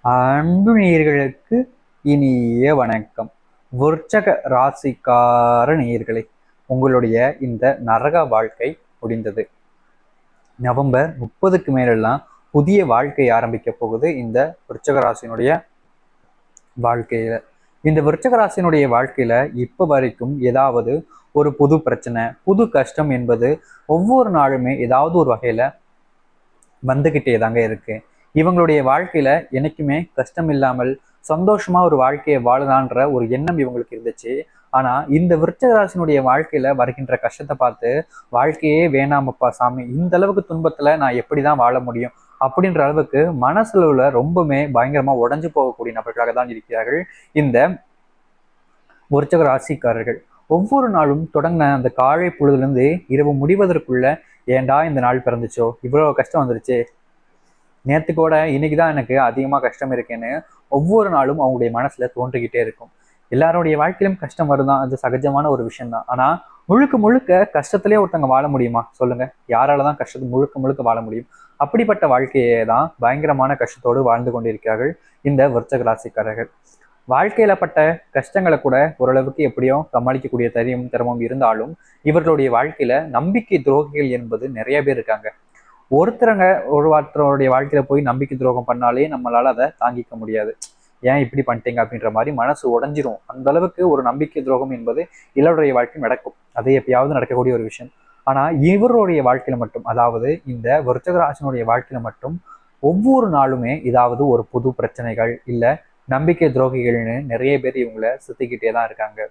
அன்பு நேயர்களுக்கு இனிய வணக்கம். விருச்சக ராசிக்கார நேயர்களே, உங்களுடைய இந்த நரக வாழ்க்கை முடிந்தது. நவம்பர் 30க்கு மேலெல்லாம் புதிய வாழ்க்கை ஆரம்பிக்க போகுது இந்த விருச்சக ராசியினுடைய வாழ்க்கையில. இந்த விருச்சக ராசியினுடைய வாழ்க்கையில இப்ப வரைக்கும் ஏதாவது ஒரு புது பிரச்சனை, புது கஷ்டம் என்பது ஒவ்வொரு நாளுமே ஏதாவது ஒரு வகையில வந்துகிட்டே தாங்க இருக்கு. இவங்களுடைய வாழ்க்கையில என்னைக்குமே கஷ்டம் இல்லாமல் சந்தோஷமா ஒரு வாழ்க்கையை வாழலான்ற ஒரு எண்ணம் இவங்களுக்கு இருந்துச்சு. ஆனா இந்த விருச்சிக ராசினுடைய வாழ்க்கையில வருகின்ற கஷ்டத்தை பார்த்து வாழ்க்கையே வேணாமப்பா சாமி, இந்த அளவுக்கு துன்பத்துல நான் எப்படிதான் வாழ முடியும் அப்படின்ற அளவுக்கு மனசுல ரொம்பவுமே பயங்கரமா உடைஞ்சு போகக்கூடிய நபர்களாக தான் இருக்கிறார்கள் இந்த விருச்சிக ராசிக்காரர்கள். ஒவ்வொரு நாளும் தொடங்கின அந்த காலை பொழுதுல இருந்து இரவு முடிவதற்குள்ள ஏண்டா இந்த நாள் பிறந்துச்சோ, இவ்வளவு கஷ்டம் வந்துருச்சு, நேற்று கூட இன்னைக்குதான் எனக்கு அதிகமா கஷ்டம் இருக்கேன்னு ஒவ்வொரு நாளும் அவங்களுடைய மனசுல தோன்றிக்கிட்டே இருக்கும். எல்லாருடைய வாழ்க்கையிலும் கஷ்டம் வருதான், அது சகஜமான ஒரு விஷயம்தான். ஆனா முழுக்க முழுக்க கஷ்டத்திலே ஒருத்தவங்க வாழ முடியுமா சொல்லுங்க? யாராலதான் கஷ்டத்தை முழுக்க முழுக்க வாழ முடியும்? அப்படிப்பட்ட வாழ்க்கையே தான் பயங்கரமான கஷ்டத்தோடு வாழ்ந்து கொண்டிருக்கிறார்கள் இந்த விருச்சிக ராசிக்காரர்கள். வாழ்க்கையில பட்ட கஷ்டங்களை கூட ஓரளவுக்கு எப்படியோ சமாளிக்கக்கூடிய திறமும் இருந்தாலும் இவர்களுடைய வாழ்க்கையில நம்பிக்கை துரோகிகள் என்பது நிறைய பேர் இருக்காங்க. ஒருத்தருடைய வாழ்க்கையில போய் நம்பிக்கை துரோகம் பண்ணாலே நம்மளால அதை தாங்கிக்க முடியாது. ஏன் இப்படி பண்ணிட்டீங்க அப்படின்ற மாதிரி மனசு உடைஞ்சிரும். அந்த அளவுக்கு ஒரு நம்பிக்கை துரோகம் என்பது எல்லாருடைய வாழ்க்கையும் நடக்கும். அது எப்பயாவது நடக்கக்கூடிய ஒரு விஷயம். ஆனா இவருடைய வாழ்க்கையில மட்டும், அதாவது இந்த விருச்சிக ராசினுடைய வாழ்க்கையில மட்டும் ஒவ்வொரு நாளுமே ஏதாவது ஒரு புது பிரச்சனைகள் இல்ல நம்பிக்கை துரோகிகள்னு நிறைய பேர் இவங்களை சுத்திக்கிட்டே தான் இருக்காங்க.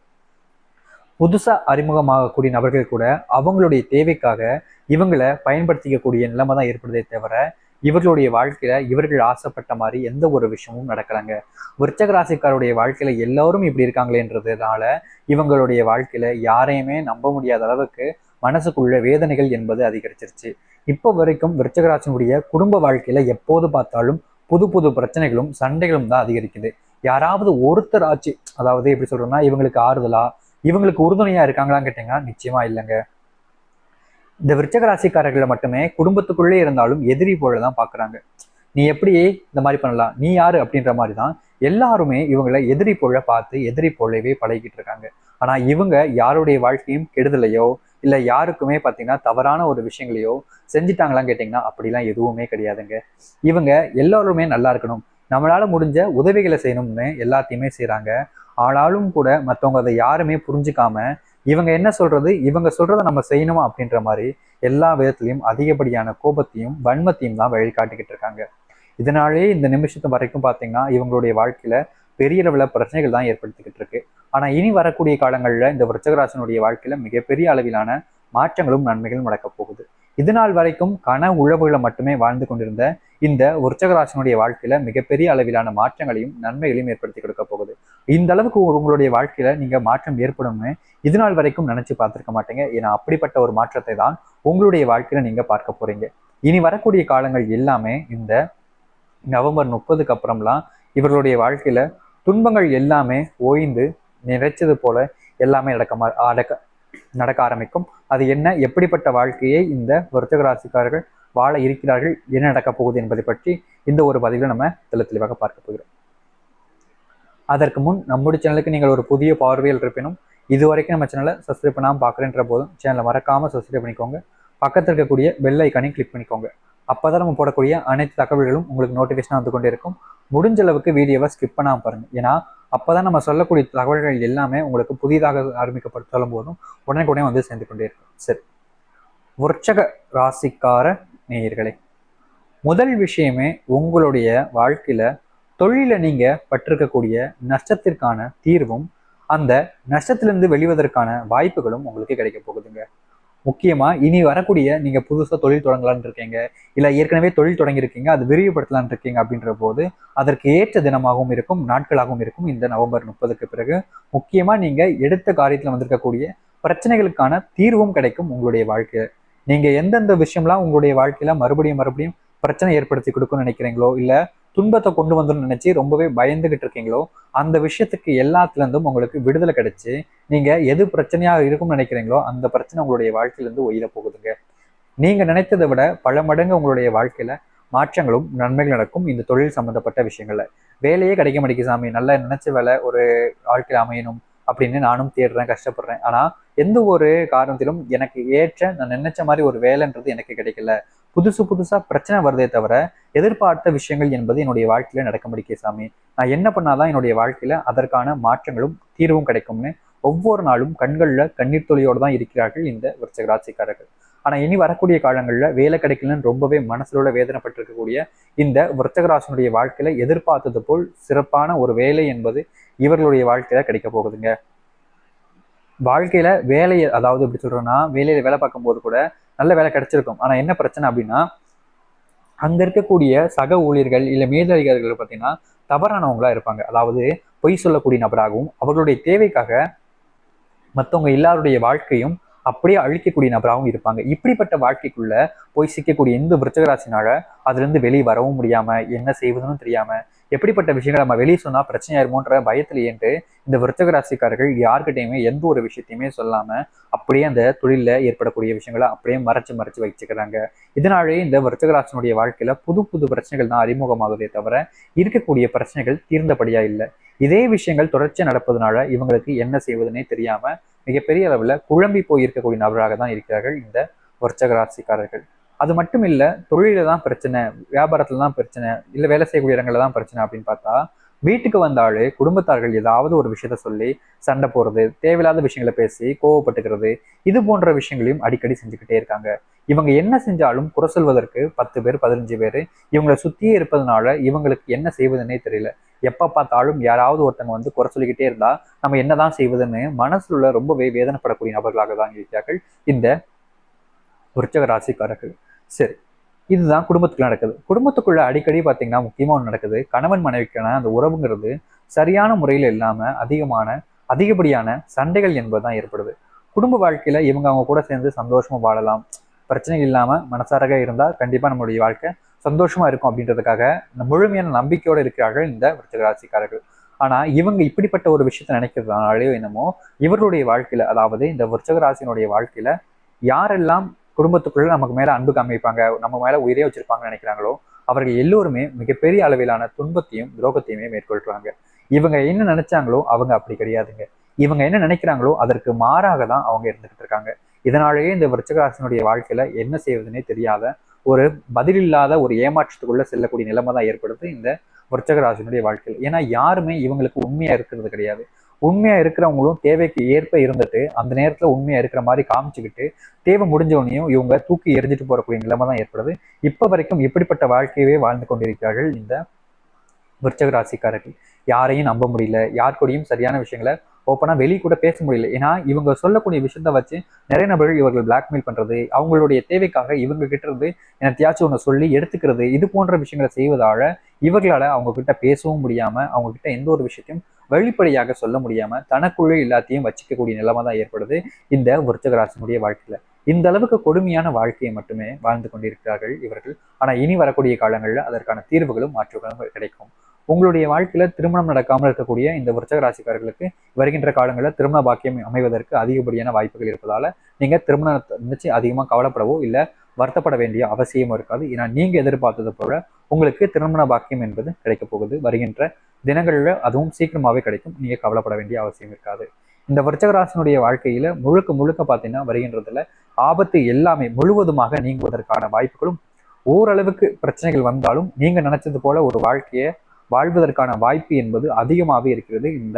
புதுசா அறிமுகமாகக்கூடிய நபர்கள் கூட அவங்களுடைய தேவைக்காக இவங்களை பயன்படுத்திக்கக்கூடிய நிலைமை தான் ஏற்படுதே தவிர இவர்களுடைய வாழ்க்கையில இவர்கள் ஆசைப்பட்ட மாதிரி எந்த ஒரு விஷயமும் நடக்கலைங்க. விருச்சிக ராசிக்காருடைய வாழ்க்கையில எல்லாரும் இப்படி இருக்காங்களேன்றதுனால இவங்களுடைய வாழ்க்கையில யாரையுமே நம்ப முடியாத அளவுக்கு மனசுக்குள்ள வேதனைகள் என்பது அதிகரிச்சிருச்சு. இப்போ வரைக்கும் விருச்சிக ராசியினுடைய குடும்ப வாழ்க்கையில எப்போது பார்த்தாலும் புது புது பிரச்சனைகளும் சண்டைகளும் தான் அதிகரிக்குது. யாராவது ஒருத்தர் ஆச்சு, அதாவது எப்படி சொல்றோம்னா இவங்களுக்கு ஆறுதலா இவங்களுக்கு உறுதுணையா இருக்காங்களான்னு கேட்டீங்கன்னா நிச்சயமா இல்லைங்க. இந்த விருச்சிக ராசிக்காரர்களை மட்டுமே குடும்பத்துக்குள்ளே இருந்தாலும் எதிரி போலதான் பாக்குறாங்க. நீ எப்படி இந்த மாதிரி பண்ணலாம், நீ யாரு அப்படின்ற மாதிரி தான் எல்லாருமே இவங்களை எதிரி போல பார்த்து எதிரி போலவே பழகிட்டு இருக்காங்க. ஆனா இவங்க யாருடைய வாழ்க்கையும் கெடுதலையோ இல்ல யாருக்குமே பார்த்தீங்கன்னா தவறான ஒரு விஷயங்களையோ செஞ்சுட்டாங்களான்னு கேட்டிங்கன்னா அப்படிலாம் எதுவுமே கிடையாதுங்க. இவங்க எல்லாருமே நல்லா இருக்கணும், நம்மளால முடிஞ்ச உதவிகளை செய்யணும்னு எல்லாத்தையுமே செய்யறாங்க. ஆனாலும் கூட மற்றவங்க அதை யாருமே புரிஞ்சுக்காம இவங்க என்ன சொல்றது, இவங்க சொல்றதை நம்ம செய்யணுமா அப்படின்ற மாதிரி எல்லா விதத்திலையும் அதிகப்படியான கோபத்தையும் வன்மத்தையும் தான் வழிகாட்டிக்கிட்டு இருக்காங்க. இதனாலேயே இந்த நிமிஷத்து வரைக்கும் பார்த்தீங்கன்னா இவங்களுடைய வாழ்க்கையில பெரிய அளவில் பிரச்சனைகள் தான் ஏற்படுத்திக்கிட்டு இருக்கு. ஆனா இனி வரக்கூடிய காலங்களில் இந்த விருச்சிகராசனுடைய வாழ்க்கையில மிகப்பெரிய அளவிலான மாற்றங்களும் நன்மைகளும் நடக்க போகுது. இது நாள் வரைக்கும் உழவுகளை மட்டுமே வாழ்ந்து கொண்டிருந்த இந்த விருச்சிகராசனுடைய வாழ்க்கையில மிகப்பெரிய அளவிலான மாற்றங்களையும் நன்மைகளையும் ஏற்படுத்தி கொடுக்க போகுது. இந்த அளவுக்கு உங்களுடைய வாழ்க்கையில நீங்க மாற்றம் ஏற்படும்னு இது நாள் வரைக்கும் நினைச்சு பார்த்திருக்க மாட்டீங்க. ஏன்னா அப்படிப்பட்ட ஒரு மாற்றத்தை தான் உங்களுடைய வாழ்க்கையில நீங்க பார்க்க போறீங்க. இனி வரக்கூடிய காலங்கள் எல்லாமே இந்த நவம்பர் 30க்கு அப்புறம்லாம் இவர்களுடைய வாழ்க்கையில துன்பங்கள் எல்லாமே ஓய்ந்து நிறைச்சது போல எல்லாமே நடக்க ஆரம்பிக்கும். அது என்ன, எப்படிப்பட்ட வாழ்க்கையை இந்த விருச்சிக ராசிக்காரர்கள் வாழ இருக்கிறார்கள், என்ன நடக்கப் போகுது என்பதை பற்றி இந்த ஒரு பதிவில் நம்ம தெளிவாக பார்க்க போகிறோம். அதற்கு முன் நம்முடைய சேனலுக்கு நீங்கள் ஒரு புதிய பார்வையில் இருப்பினும் இதுவரைக்கும் நம்ம சேனலை சப்ஸ்கிரைப் பண்ணாமல் பார்க்குறேன்ற போதும் சேனலை மறக்காமல் சப்ஸ்கிரைப் பண்ணிக்கோங்க. பக்கத்தில் இருக்கக்கூடிய பெல் ஐக்கானையும் கிளிக் பண்ணிக்கோங்க. அப்போதான் நம்ம போடக்கூடிய அனைத்து தகவல்களும் உங்களுக்கு நோட்டிஃபிகேஷனாக வந்து கொண்டே இருக்கும். முடிஞ்ச அளவுக்கு வீடியோவை ஸ்கிப் பண்ணாமல் பாருங்கள். ஏன்னா அப்போதான் நம்ம சொல்லக்கூடிய தகவல்கள் எல்லாமே உங்களுக்கு புதிதாக ஆரம்பிக்கப்பட்டு சொல்லும் போதும் உடனே வந்து சேர்ந்து கொண்டே இருக்கும். சரி, விருச்சிக ராசிக்கார நேயர்களே, முதல் விஷயமே உங்களுடைய வாழ்க்கையில தொழில நீங்க பட்டிருக்கக்கூடிய நஷ்டத்திற்கான தீர்வும் அந்த நஷ்டத்திலிருந்து வெளிவதற்கான வாய்ப்புகளும் உங்களுக்கு கிடைக்க போகுதுங்க. முக்கியமா இனி வரக்கூடிய நீங்க புதுசா தொழில் தொடங்கலான்னு இருக்கீங்க, இல்ல ஏற்கனவே தொழில் தொடங்கியிருக்கீங்க அது விரிவுபடுத்தலான் இருக்கீங்க அப்படின்ற போது அதற்கு ஏற்ற தினமாகவும் இருக்கும், நாட்களாகவும் இருக்கும் இந்த நவம்பர் 30க்கு பிறகு. முக்கியமா நீங்க எடுத்த காரியத்துல வந்திருக்கக்கூடிய பிரச்சனைகளுக்கான தீர்வும் கிடைக்கும் உங்களுடைய வாழ்க்கையில. நீங்க எந்தெந்த விஷயம்லாம் உங்களுடைய வாழ்க்கையில மறுபடியும் பிரச்சனை ஏற்படுத்தி கொடுக்கும்னு நினைக்கிறீங்களோ இல்ல துன்பத்தை கொண்டு வந்துடும் நினைச்சு ரொம்பவே பயந்துகிட்டு இருக்கீங்களோ அந்த விஷயத்துக்கு எல்லாத்துல இருந்தும் உங்களுக்கு விடுதலை கிடைச்சு நீங்க எது பிரச்சனையா இருக்கும்னு நினைக்கிறீங்களோ அந்த பிரச்சனை உங்களுடைய வாழ்க்கையில இருந்து ஒயில போகுதுங்க. நீங்க நினைத்ததை விட பல மடங்கு உங்களுடைய வாழ்க்கையில மாற்றங்களும் நன்மைகள் நடக்கும் இந்த தொழில் சம்பந்தப்பட்ட விஷயங்கள்ல. வேலையே கிடைக்க மாட்டேங்குது சாமி, நல்லா நினைச்ச வேலை ஒரு வாழ்க்கையில் அமையணும் அப்படின்னு நானும் தேடுறேன், கஷ்டப்படுறேன். ஆனா எந்த ஒரு காரணத்திலும் எனக்கு ஏற்ற நான் நினைச்ச மாதிரி ஒரு வேலைன்றது எனக்கு கிடைக்கல. புதுசு புதுசா பிரச்சனை வருதே தவிர எதிர்பார்த்த விஷயங்கள் என்பது என்னுடைய வாழ்க்கையில நடக்க முடியாது சாமி. நான் என்ன பண்ணாதான் என்னுடைய வாழ்க்கையில அதற்கான மாற்றங்களும் தீர்வும் கிடைக்கும்னு ஒவ்வொரு நாளும் கண்கள்ல கண்ணீர் துளியோடு தான் இருக்கிறார்கள் இந்த விருச்சிக ராசிக்காரர்கள். ஆனா இனி வரக்கூடிய காலங்கள்ல வேலை கிடைக்கலன்னு ரொம்பவே மனசுல வேதனைப்பட்டிருக்கக்கூடிய இந்த விருச்சிக ராசினுடைய வாழ்க்கையில எதிர்பார்த்தது போல் சிறப்பான ஒரு வேலை என்பது இவர்களுடைய வாழ்க்கையில கிடைக்க போகுதுங்க. வாழ்க்கையில வேலையை, அதாவது எப்படி சொல்றோம்னா, வேலையில வேலை பார்க்கும் போது கூட நல்ல வேலை கிடைச்சிருக்கும். ஆனா என்ன பிரச்சனை அப்படின்னா, அங்க இருக்கக்கூடிய சக ஊழியர்கள் இல்ல மேலதிகாரிகள் பார்த்தீங்கன்னா தவறானவங்களா இருப்பாங்க. அதாவது பொய் சொல்லக்கூடிய நபராகவும் அவர்களுடைய தேவைக்காக மற்றவங்க எல்லாருடைய வாழ்க்கையும் அப்படியே அழிக்கக்கூடிய நபராகவும் இருப்பாங்க. இப்படிப்பட்ட வாழ்க்கைக்குள்ள போய் சிக்கக்கூடிய இந்த விருச்சிக ராசினால அதுல இருந்து வெளியே வரவும் முடியாம என்ன செய்வதுன்னு தெரியாம எப்படிப்பட்ட விஷயங்களை நம்ம வெளியே சொன்னா பிரச்சனையாயிருமோன்ற பயத்திலேன்ட்டு இந்த விருச்சிக ராசிக்காரர்கள் யார்கிட்டையுமே எந்த ஒரு விஷயத்தையுமே சொல்லாம அப்படியே அந்த தொழில ஏற்படக்கூடிய விஷயங்களை அப்படியே மறைச்சு மறைச்சு வச்சுக்கிறாங்க. இதனாலேயே இந்த விருச்சிக ராசினுடைய வாழ்க்கையில புது புது பிரச்சனைகள் தான் அறிமுகமாகுதே தவிர இருக்கக்கூடிய பிரச்சனைகள் தீர்ந்தபடியா இல்லை. இதே விஷயங்கள் தொடர்ச்சியா நடப்பதனால இவங்களுக்கு என்ன செய்வதுன்னே தெரியாம மிகப்பெரிய அளவுல குழம்பி போய் இருக்கக்கூடிய நபராக தான் இருக்கிறார்கள் இந்த விருச்சிக ராசிக்காரர்கள். அது மட்டும் இல்ல, தொழில தான் பிரச்சனை, வியாபாரத்துல தான் பிரச்சனை, இல்ல வேலை செய்யக்கூடிய இடங்கள்ல தான் பிரச்சனை அப்படின்னு பார்த்தா வீட்டுக்கு வந்தாலே குடும்பத்தார்கள் ஏதாவது ஒரு விஷயத்த சொல்லி சண்டை போடுறது, தேவையில்லாத விஷயங்களை பேசி கோவப்பட்டுக்கிறது, இது போன்ற விஷயங்களையும் அடிக்கடி செஞ்சுக்கிட்டே இருக்காங்க. இவங்க என்ன செஞ்சாலும் குறை சொல்வதற்கு 10 பேர் 15 பேர் இவங்களை சுத்தியே இருப்பதனால இவங்களுக்கு என்ன செய்வதுன்னே தெரியல. எப்ப பார்த்தாலும் யாராவது ஒருத்தங்க வந்து குறை சொல்லிக்கிட்டே இருந்தா நம்ம என்னதான் செய்வதுன்னு மனசுல ரொம்பவே வேதனைப்படக்கூடிய நபர்களாக தான் இருக்கிறார்கள் இந்த விருச்சிக ராசிக்காரர்கள். சரி, இதுதான் குடும்பத்துக்குள்ள நடக்குது. குடும்பத்துக்குள்ள அடிக்கடி பார்த்தீங்கன்னா முக்கியமா ஒன்று நடக்குது. கணவன் மனைவிக்கான அந்த உறவுங்கிறது சரியான முறையில் இல்லாம அதிகப்படியான சண்டைகள் என்பதுதான் ஏற்படுது. குடும்ப வாழ்க்கையில இவங்க அவங்க கூட சேர்ந்து சந்தோஷமா வாழலாம், பிரச்சனை இல்லாம மனசாரக இருந்தா கண்டிப்பா நம்மளுடைய வாழ்க்கை சந்தோஷமா இருக்கும் அப்படின்றதுக்காக முழுமையான நம்பிக்கையோடு இருக்கிறார்கள் இந்த விருச்சிக ராசிக்காரர்கள். ஆனா இவங்க இப்படிப்பட்ட ஒரு விஷயத்த நினைக்கிறதுனாலயோ என்னமோ இவர்களுடைய வாழ்க்கையில, அதாவது இந்த விருச்சிக ராசியினுடைய வாழ்க்கையில யாரெல்லாம் குடும்பத்துக்குள்ள நமக்கு மேல அன்பு காமிப்பாங்க, நம்ம மேல உயிரே வச்சிருப்பாங்கன்னு நினைக்கிறாங்களோ அவர்கள் எல்லோருமே மிகப்பெரிய அளவிலான துன்பத்தையும் துரோகத்தையுமே மேற்கொள்றாங்க. இவங்க என்ன நினைச்சாங்களோ அவங்க அப்படி கிடையாதுங்க. இவங்க என்ன நினைக்கிறாங்களோ அதற்கு மாறாக தான் அவங்க இருந்துகிட்டு இருக்காங்க. இதனாலேயே இந்த விருச்சிக ராசியினுடைய வாழ்க்கையில என்ன செய்வதுன்னே தெரியாத ஒரு பதிலில்லாத ஒரு ஏமாற்றத்துக்குள்ள செல்லக்கூடிய நிலைமை தான் ஏற்படுது இந்த விருச்சிக ராசியினுடைய வாழ்க்கையில். ஏன்னா யாருமே இவங்களுக்கு உண்மையா இருக்கிறது கிடையாது. உண்மையா இருக்கிறவங்களும் தேவைக்கு ஏற்ப இருந்துட்டு அந்த நேரத்துல உண்மையா இருக்கிற மாதிரி காமிச்சுக்கிட்டு தேவை முடிஞ்சவனையும் இவங்க தூக்கி எரிஞ்சிட்டு போறக்கூடிய நிலைமை தான் ஏற்படுது. இப்ப வரைக்கும் இப்படிப்பட்ட வாழ்க்கையவே வாழ்ந்து கொண்டிருக்கிறார்கள் இந்த விருச்சிக ராசிக்காரர்கள். யாரையும் நம்ப முடியல, யார் கூடயும் சரியான விஷயங்களை ஓப்பனா வெளியே கூட பேச முடியல. ஏன்னா இவங்க சொல்லக்கூடிய விஷயத்த வச்சு நிறைய நபர்கள் இவர்கள் பிளாக்மெயில் பண்றது, அவங்களுடைய தேவைக்காக இவங்க கிட்ட இருந்து என்னத்தையாச்சும் ஒன்று சொல்லி எடுத்துக்கிறது, இது போன்ற விஷயங்களை செய்வதால இவர்களால அவங்க கிட்ட பேசவும் முடியாம, அவங்க கிட்ட எந்த ஒரு விஷயத்தையும் வெளிப்படையாக சொல்ல முடியாம தனக்குள்ளே எல்லாத்தையும் வச்சுக்கக்கூடிய நிலைமை தான் ஏற்படுது இந்த விருச்சிக ராசியினுடைய வாழ்க்கையில. இந்த அளவுக்கு கொடுமையான வாழ்க்கையை மட்டுமே வாழ்ந்து கொண்டிருக்கிறார்கள் இவர்கள். ஆனா இனி வரக்கூடிய காலங்களில் அதற்கான தீர்வுகளும் மாற்றுகளும் கிடைக்கும். உங்களுடைய வாழ்க்கையில திருமணம் நடக்காமல் இருக்கக்கூடிய இந்த விருச்சிக ராசிக்காரர்களுக்கு வருகின்ற காலங்களில் திருமண பாக்கியம் அமைவதற்கு அதிகப்படியான வாய்ப்புகள் இருப்பதால நீங்க திருமணத்தை நினைச்சு அதிகமா கவலைப்படவோ இல்லை வருத்தப்பட வேண்டிய அவசியமும் இருக்காது. ஏன்னா நீங்க எதிர்பார்த்தது போல உங்களுக்கு திருமண பாக்கியம் என்பது கிடைக்க போகுது வருகின்ற தினங்கள்ல, அதுவும் சீக்கிரமாவே கிடைக்கும். நீங்க கவலைப்பட வேண்டிய அவசியம் இருக்காது. இந்த விருச்சிக ராசியினுடைய வாழ்க்கையில முழுக்க முழுக்க பார்த்தீங்கன்னா வருகின்றதுல ஆபத்து எல்லாமே முழுவதுமாக நீங்குவதற்கான வாய்ப்புகளும், ஓரளவுக்கு பிரச்சனைகள் வந்தாலும் நீங்க நினைச்சது போல ஒரு வாழ்க்கையை வாழ்வதற்கான வாய்ப்பு என்பது அதிகமாகவே இருக்கிறது இந்த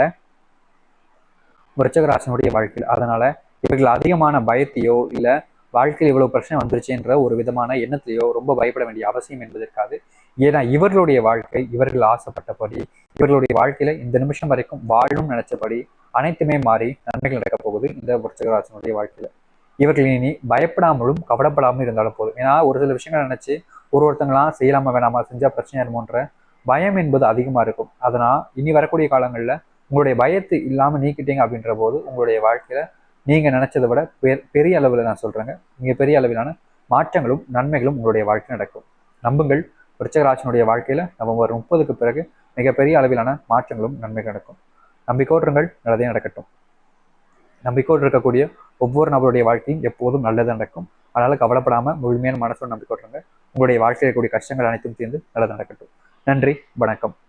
விருச்சிக ராசியினுடைய வாழ்க்கையில். அதனால இவர்கள் அதிகமான பயத்தையோ இல்ல வாழ்க்கையில் இவ்வளவு பிரச்சனை வந்துருச்சுன்ற ஒரு விதமான எண்ணத்தையோ ரொம்ப பயப்பட வேண்டிய அவசியம் என்பது இருக்காது. ஏன்னா இவர்களுடைய வாழ்க்கை இவர்கள் ஆசைப்பட்டபடி, இவர்களுடைய வாழ்க்கையில இந்த நிமிஷம் வரைக்கும் வாழும் நினைச்சபடி அனைத்துமே மாறி நன்மைகள் நடக்க போகுது இந்த விருச்சிக ராசியினுடைய வாழ்க்கையில. இவர்கள் இனி பயப்படாமலும் கவலைப்படாமலும் இருந்தாலும் போதும். ஏன்னா ஒரு சில விஷயங்கள் நினைச்சு ஒருத்தங்களாம் செய்யலாமா வேணாமா, செஞ்சா பிரச்சனை இருக்குமோன்ற பயம் என்பது அதிகமா இருக்கும். அதனால் இனி வரக்கூடிய காலங்கள்ல உங்களுடைய பயத்தை இல்லாம நீக்கிட்டீங்க அப்படின்ற போது உங்களுடைய வாழ்க்கையில நீங்க நினைச்சதை விட பெரிய அளவில், நான் சொல்றேங்க, மிகப்பெரிய அளவிலான மாற்றங்களும் நன்மைகளும் உங்களுடைய வாழ்க்கை நடக்கும். நம்புங்கள், விருச்சிக ராசியினுடைய வாழ்க்கையில நவம்பர் 30க்கு பிறகு மிகப்பெரிய அளவிலான மாற்றங்களும் நன்மைகள் நடக்கும். நம்பிக்கோட்டுங்கள், நல்லதே நடக்கட்டும். நம்பிக்கோடு இருக்கக்கூடிய ஒவ்வொரு நபருடைய வாழ்க்கையும் எப்போதும் நல்லது நடக்கும். அதனால கவலைப்படாம முழுமையான மனசோடு நம்பிக்கோட்டுருங்க. உங்களுடைய வாழ்க்கையில் இருக்கக்கூடிய கஷ்டங்கள் அனைத்தும் தீர்ந்து நல்லது நடக்கட்டும். நன்றி, வணக்கம்.